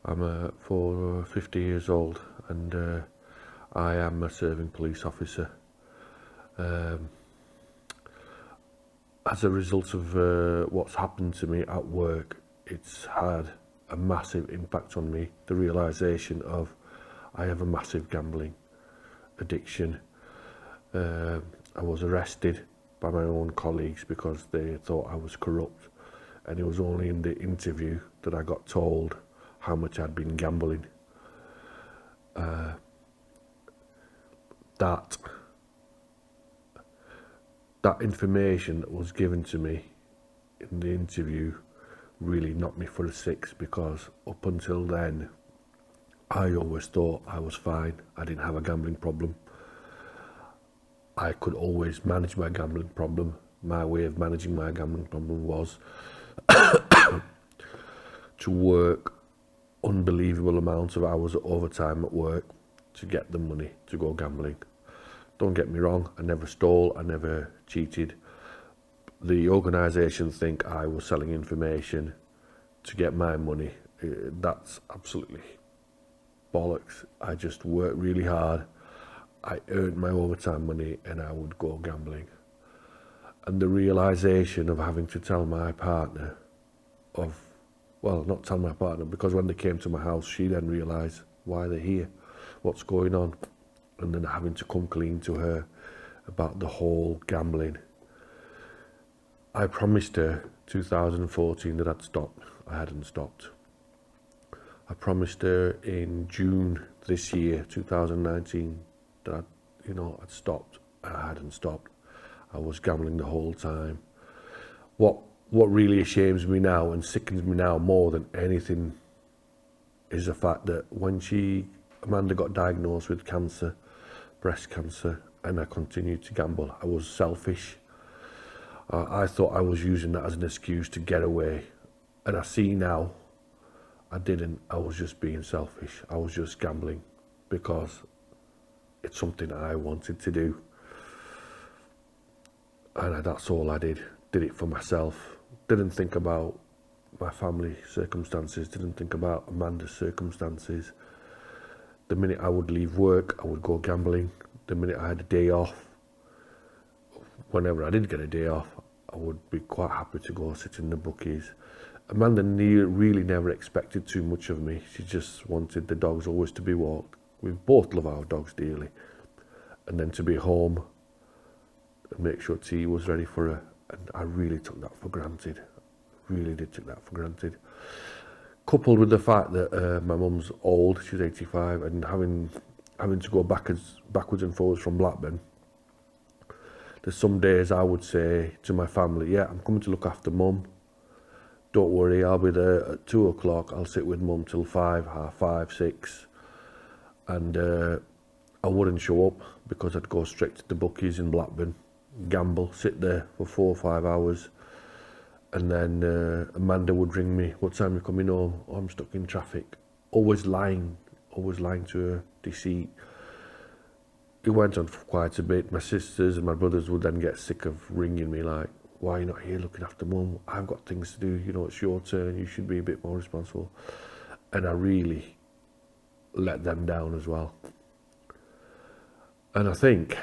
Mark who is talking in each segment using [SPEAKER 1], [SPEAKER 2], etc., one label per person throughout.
[SPEAKER 1] I'm 50 years old, and I am a serving police officer. Um, as a result of what's happened to me at work, it's had a massive impact on me. The realisation of I have a massive gambling addiction. I was arrested by my own colleagues because they thought I was corrupt, and it was only in the interview that I got told how much I'd been gambling. That information that was given to me in the interview really knocked me for a six, because up until then I always thought I was fine. I didn't have a gambling problem. I could always manage my gambling problem. My way of managing my gambling problem was to work unbelievable amounts of hours of overtime at work to get the money to go gambling. Don't get me wrong, I never stole, I never cheated. The organisation think I was selling information to get my money. That's absolutely bollocks. I just worked really hard. I earned my overtime money and I would go gambling. And the realisation of having to tell my partner not tell my partner, because when they came to my house, she then realised why they're here, what's going on, and then having to come clean to her about the whole gambling. I promised her 2014 that I'd stopped. I hadn't stopped. I promised her in June this year, 2019, that I'd stopped, and I hadn't stopped. I was gambling the whole time. What really ashames me now and sickens me now more than anything is the fact that when Amanda got diagnosed with cancer, breast cancer, and I continued to gamble, I was selfish. I thought I was using that as an excuse to get away, and I see now I didn't. I was just being selfish. I was just gambling because it's something I wanted to do, and that's all I did. Did it for myself. Didn't think about my family circumstances, didn't think about Amanda's circumstances. The minute I would leave work, I would go gambling. The minute I had a day off, whenever I did get a day off, I would be quite happy to go sit in the bookies. Amanda really never expected too much of me. She just wanted the dogs always to be walked. We both love our dogs dearly. And then to be home and make sure tea was ready for her. And I really took that for granted. Really did take that for granted. Coupled with the fact that my mum's old, she's 85, and having to go backwards and forwards from Blackburn, there's some days I would say to my family, yeah, I'm coming to look after mum. Don't worry, I'll be there at 2 o'clock. I'll sit with mum till 5, half 5, 6. And I wouldn't show up because I'd go straight to the bookies in Blackburn, gamble, sit there for 4 or 5 hours. And then Amanda would ring me, what time are you coming home? Oh, I'm stuck in traffic. Always lying to her, deceit. It went on for quite a bit. My sisters and my brothers would then get sick of ringing me like, why are you not here looking after mum? I've got things to do, it's your turn, you should be a bit more responsible. And I really let them down as well. And I think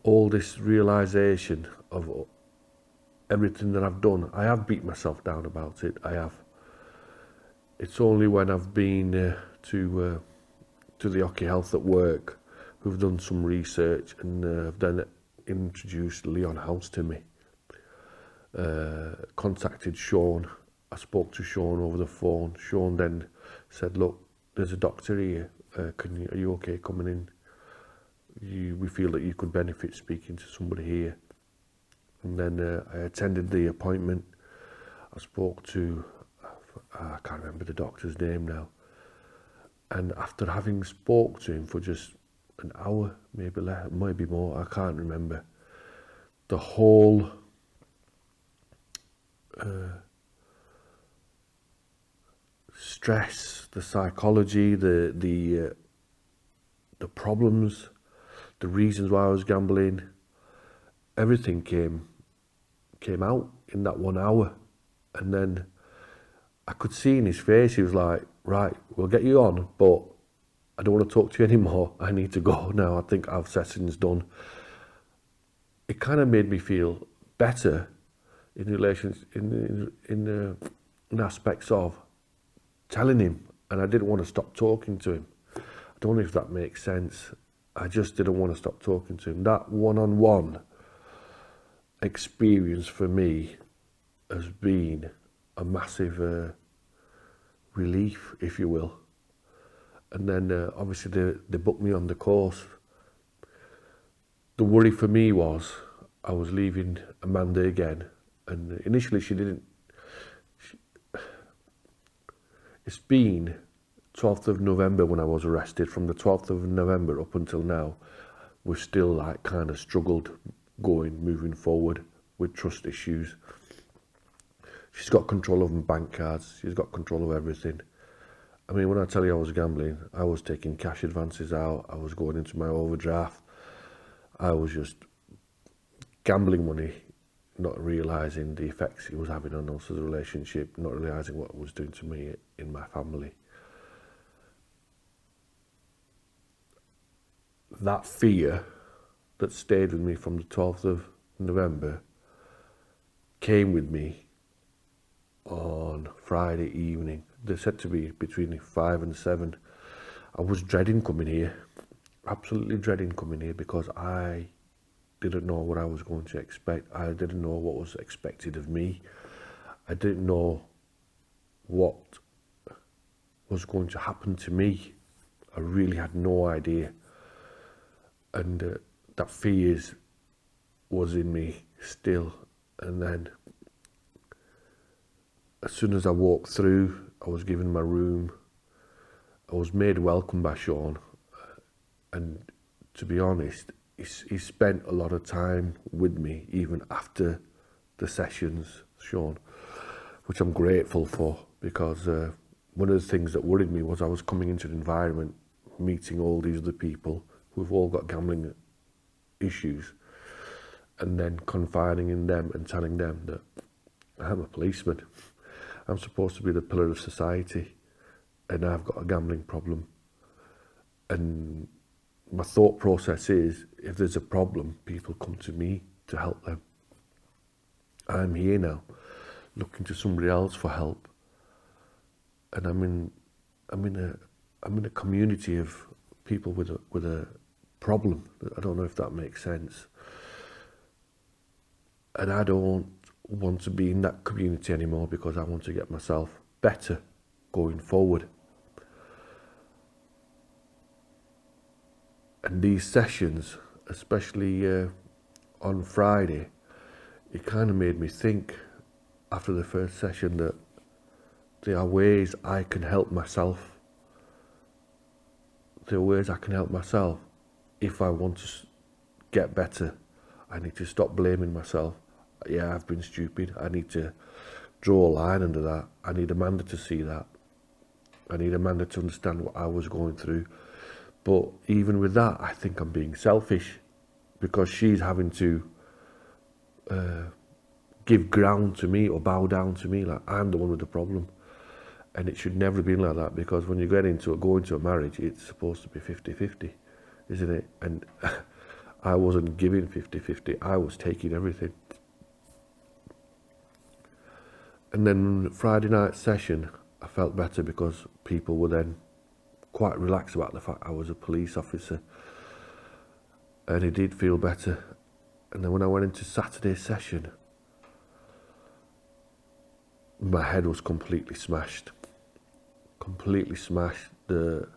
[SPEAKER 1] all this realisation of everything that I've done, I have beat myself down about it, I have. It's only when I've been to the Hockey Health at work, who've done some research and have then introduced Leon House to me. Contacted Sean. I spoke to Sean over the phone. Sean then said, look, there's a doctor here. Are you okay coming in? We feel that you could benefit speaking to somebody here. And then I attended the appointment. I spoke to, I can't remember the doctor's name now. And after having spoke to him for just an hour, maybe less, maybe more, I can't remember, the whole stress, the psychology, the problems, the reasons why I was gambling, everything came out in that 1 hour. And then I could see in his face, he was like, right, we'll get you on, but I don't want to talk to you anymore. I need to go now. I think our session's done. It kind of made me feel better in relations, in aspects of telling him, and I didn't want to stop talking to him. I don't know if that makes sense. I just didn't want to stop talking to him. That one-on-one experience for me has been a massive relief, if you will. And then obviously they booked me on the course. The worry for me was I was leaving Amanda again, and initially she didn't. It's been 12th of November when I was arrested. From the 12th of November up until now, we've still like kind of struggled moving forward with trust issues. She's got control of my bank cards. She's got control of everything. I mean, when I tell you I was gambling, I was taking cash advances out. I was going into my overdraft. I was just gambling money, not realising the effects it was having on us as a relationship, not realising what it was doing to me in my family. That fear that stayed with me from the 12th of November came with me on Friday evening. They said to me between 5 and 7. I was dreading coming here, absolutely dreading coming here, because I didn't know what I was going to expect. I didn't know what was expected of me. I didn't know what was going to happen to me. I really had no idea. And that fear was in me still. And then as soon as I walked through, I was given my room. I was made welcome by Sean. And to be honest, he spent a lot of time with me, even after the sessions, Sean, which I'm grateful for, because one of the things that worried me was I was coming into an environment, meeting all these other people who've all got gambling issues, and then confiding in them and telling them that I'm a policeman. I'm supposed to be the pillar of society, and I've got a gambling problem. And my thought process is, if there's a problem, people come to me to help them. I'm here now, looking to somebody else for help, and I'm in a community of people with a problem. I don't know if that makes sense. And I don't want to be in that community anymore, because I want to get myself better going forward. And these sessions, especially on Friday, it kind of made me think after the first session that there are ways I can help myself. There are ways I can help myself if I want to get better. I need to stop blaming myself. Yeah, I've been stupid. I need to draw a line under that. I need Amanda to see that. I need Amanda to understand what I was going through. But even with that, I think I'm being selfish, because she's having to give ground to me or bow down to me, like I'm the one with the problem. And it should never have been like that, because when you go into a marriage, it's supposed to be 50-50, isn't it? And I wasn't giving 50-50, I was taking everything. And then Friday night session, I felt better, because people were then quite relaxed about the fact I was a police officer, and it did feel better. And then when I went into Saturday's session, my head was completely smashed. The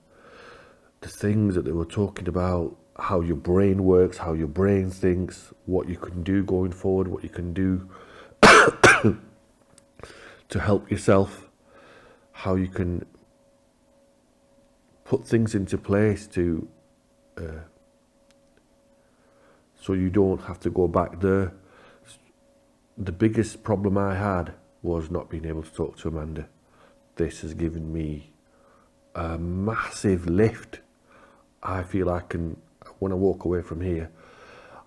[SPEAKER 1] things that they were talking about, how your brain works, how your brain thinks, what you can do going forward, what you can do to help yourself, how you can put things into place to so you don't have to go back there. The biggest problem I had was not being able to talk to Amanda. This has given me a massive lift. I feel I can, when I walk away from here,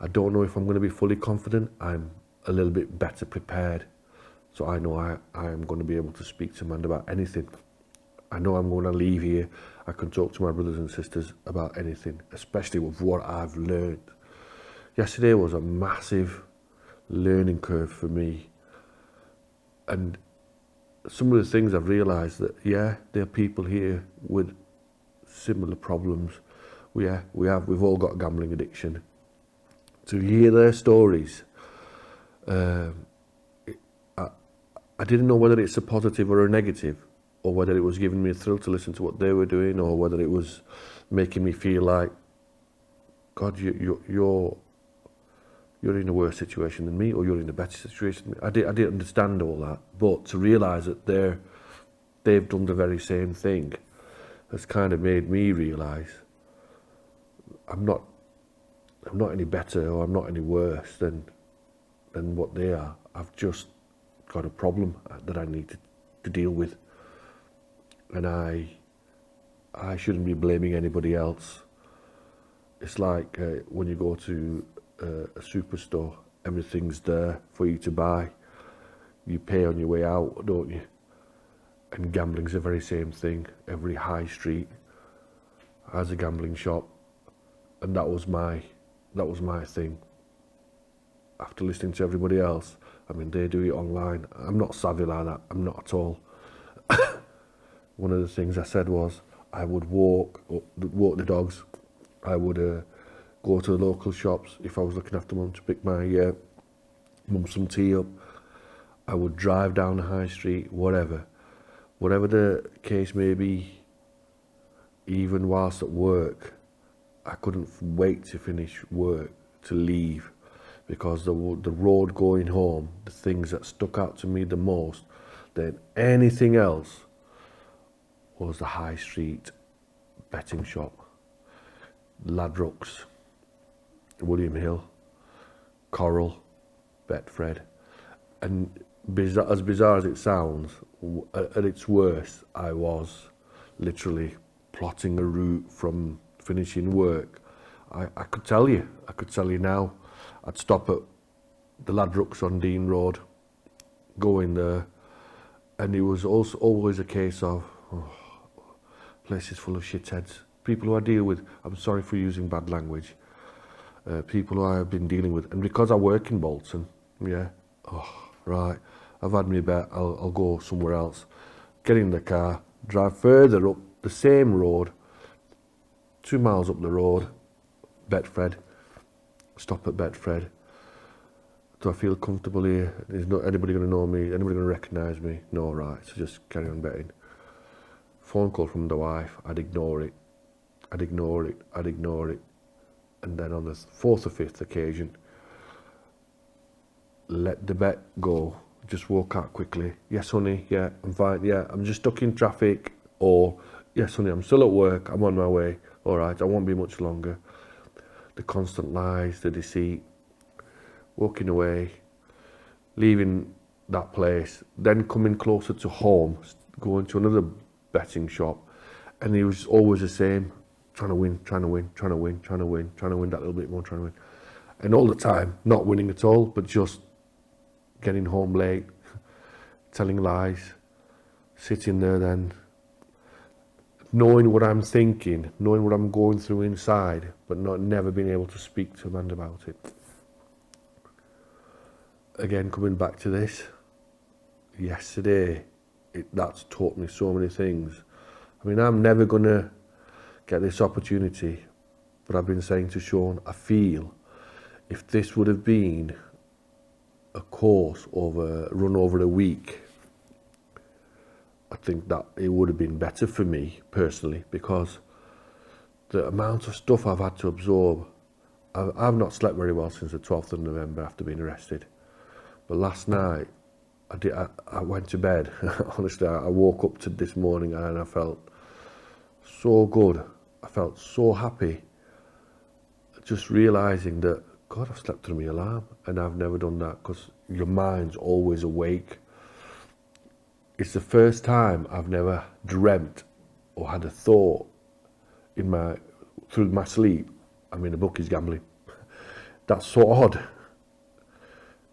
[SPEAKER 1] I don't know if I'm going to be fully confident. I'm a little bit better prepared So I know I am going to be able to speak to Amanda about anything. I know I'm going to leave here. I can talk to my brothers and sisters about anything, especially with what I've learned. Yesterday was a massive learning curve for me. And some of the things I've realised that, yeah, there are people here with similar problems. We've all got a gambling addiction. To hear their stories, I didn't know whether it's a positive or a negative, or whether it was giving me a thrill to listen to what they were doing, or whether it was making me feel like, God, you're in a worse situation than me, or you're in a better situation than me. I didn't understand all that, but to realise that they've done the very same thing has kind of made me realise I'm not any better, or I'm not any worse than what they are. I've just got a problem that I need to deal with, and I shouldn't be blaming anybody else. It's like when you go to a superstore, everything's there for you to buy. You pay on your way out, don't you? And gambling's the very same thing. Every high street has a gambling shop, and that was my thing. After listening to everybody else, I mean, they do it online. I'm not savvy like that. I'm not at all. One of the things I said was I would walk the dogs. I would go to the local shops if I was looking after mum to pick my mum some tea up. I would drive down the high street, whatever the case may be. Even whilst at work, I couldn't wait to finish work to leave, because the road going home, the things that stuck out to me the most than anything else was the high street betting shop, Ladbrokes, William Hill, Coral, Betfred. And as bizarre as it sounds, at its worst, I was literally plotting a route from finishing work. I could tell you now, I'd stop at the Ladbrokes on Dean Road, go in there, and it was also always a case of, places full of shitheads, people who I deal with. I'm sorry for using bad language. People who I've been dealing with, and because I work in Bolton, right, I've had me bet, I'll go somewhere else. Get in the car, drive further up the same road, 2 miles up the road, Betfred, stop at Betfred. Do I feel comfortable here? Is not anybody going to know me? Anybody going to recognise me? No, right, so just carry on betting. Phone call from the wife, I'd ignore it. And then on the 4th or 5th occasion, let the bet go. Just walk out quickly. Yes, honey, yeah, I'm fine. Yeah, I'm just stuck in traffic. Or, yes, honey, I'm still at work. I'm on my way. All right, I won't be much longer. The constant lies, the deceit, walking away, leaving that place, then coming closer to home, going to another betting shop, and he was always the same, trying to win that little bit more, trying to win. And all the time, not winning at all, but just getting home late, telling lies, sitting there then, knowing what I'm thinking, knowing what I'm going through inside, but never being able to speak to Amanda about it. Again, coming back to this, yesterday, that's taught me so many things. I mean, I'm never going to get this opportunity, but I've been saying to Sean, I feel if this would have been a course run over a week, I think that it would have been better for me personally, because the amount of stuff I've had to absorb, I've not slept very well since the 12th of November after being arrested. But last night, I went to bed. Honestly, I woke up to this morning and I felt so good. I felt so happy. Just realising that, God, I've slept through my alarm, and I've never done that, because your mind's always awake. It's the first time I've never dreamt or had a thought through my sleep, I mean, a book is gambling. That's so odd,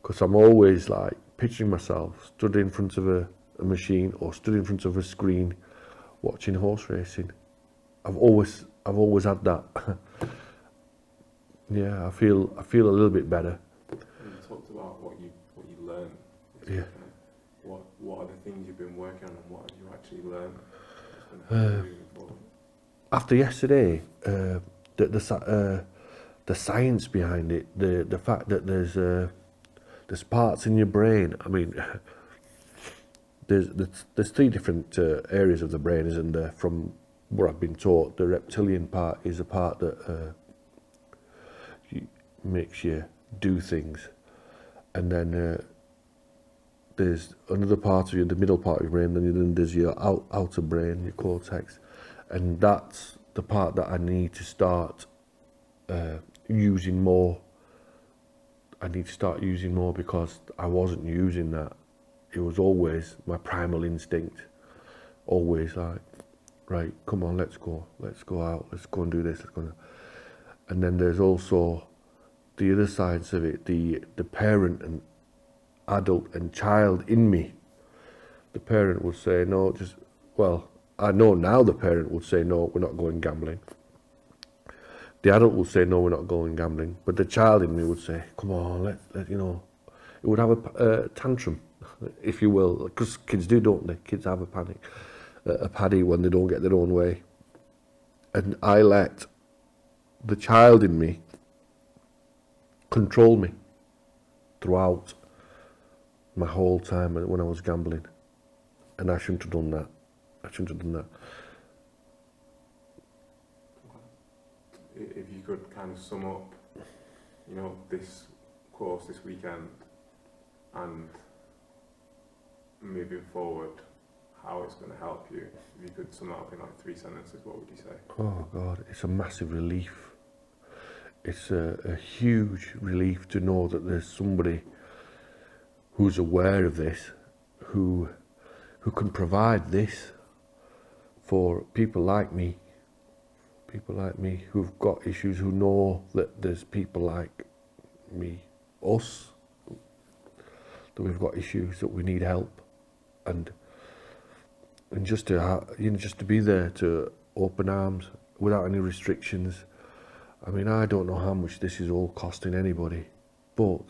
[SPEAKER 1] because I'm always like picturing myself stood in front of a machine or stood in front of a screen watching horse racing. I've always had that. Yeah, I feel a little bit better.
[SPEAKER 2] You talked about what you learned.
[SPEAKER 1] Yeah.
[SPEAKER 2] What are the things you've been working on, and what have you actually learned moving forward?
[SPEAKER 1] After yesterday, the science behind it, the fact that there's parts in your brain. I mean, there's three different areas of the brain, isn't there? From what I've been taught, the reptilian part is a part that makes you do things, and then there's another part of you, the middle part of your brain, then there's your outer brain, your cortex, and that's the part that I need to start using more. I need to start using more because I wasn't using that. It was always my primal instinct, always like, right, come on, let's go out, let's go and do this, and then there's also the other sides of it, the parent and adult and child in me. The parent would say, no, I know now the parent would say, no, we're not going gambling. The adult would say, no, we're not going gambling. But the child in me would say, come on, let it would have a tantrum, if you will, because kids do, don't they? Kids have a paddy when they don't get their own way. And I let the child in me control me throughout my whole time when I was gambling, and I shouldn't have done that.
[SPEAKER 2] If you could kind of sum up, this course this weekend and moving forward, how it's going to help you, if you could sum it up in like 3 sentences, what would you say?
[SPEAKER 1] Oh God, it's a massive relief. It's a huge relief to know that there's somebody who's aware of this, who can provide this for people like me who've got issues, who know that there's people like me, us, that we've got issues, that we need help, and just to just to be there, to open arms without any restrictions. I mean, I don't know how much this is all costing anybody, but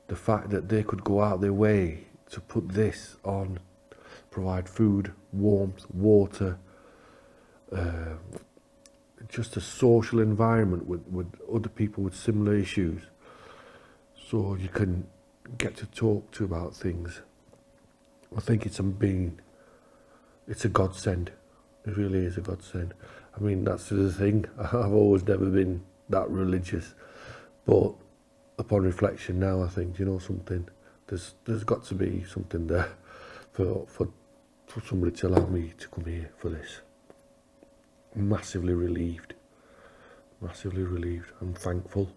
[SPEAKER 1] the fact that they could go out their way to put this on, provide food, warmth, water, just a social environment with other people with similar issues, so you can get to talk to about things. I think it's a godsend. It really is a godsend. I mean, that's the thing. I've always never been that religious, but upon reflection now, I think, something. There's got to be something there for somebody to allow me to come here for this. Massively relieved. I'm thankful.